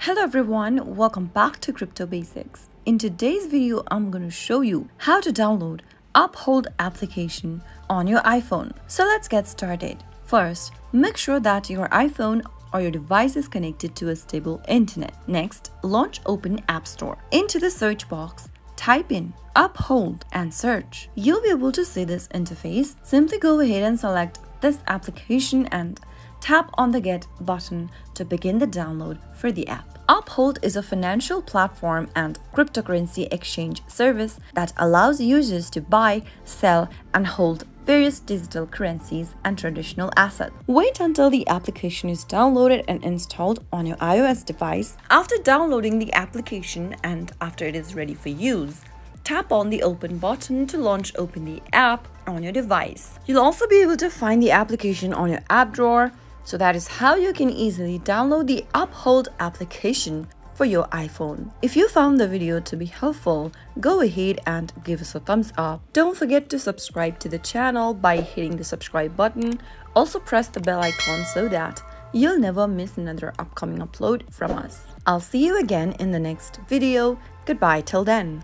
Hello everyone, welcome back to Crypto Basics. In today's video, I'm going to show you how to download Uphold application on your iPhone. So let's get started. First, make sure that your iPhone or your device is connected to a stable internet. Next, launch Open App Store. Into the search box, type in Uphold and search. You'll be able to see this interface. Simply go ahead and select this application and tap on the Get button to begin the download for the app. Uphold is a financial platform and cryptocurrency exchange service that allows users to buy, sell, and hold various digital currencies and traditional assets. Wait until the application is downloaded and installed on your iOS device. After downloading the application and after it is ready for use, tap on the Open button to open the app on your device. You'll also be able to find the application on your app drawer. So that is how you can easily download the Uphold application for your iPhone. If you found the video to be helpful, go ahead and give us a thumbs up. Don't forget to subscribe to the channel by hitting the subscribe button. Also press the bell icon so that you'll never miss another upcoming upload from us. I'll see you again in the next video. Goodbye till then.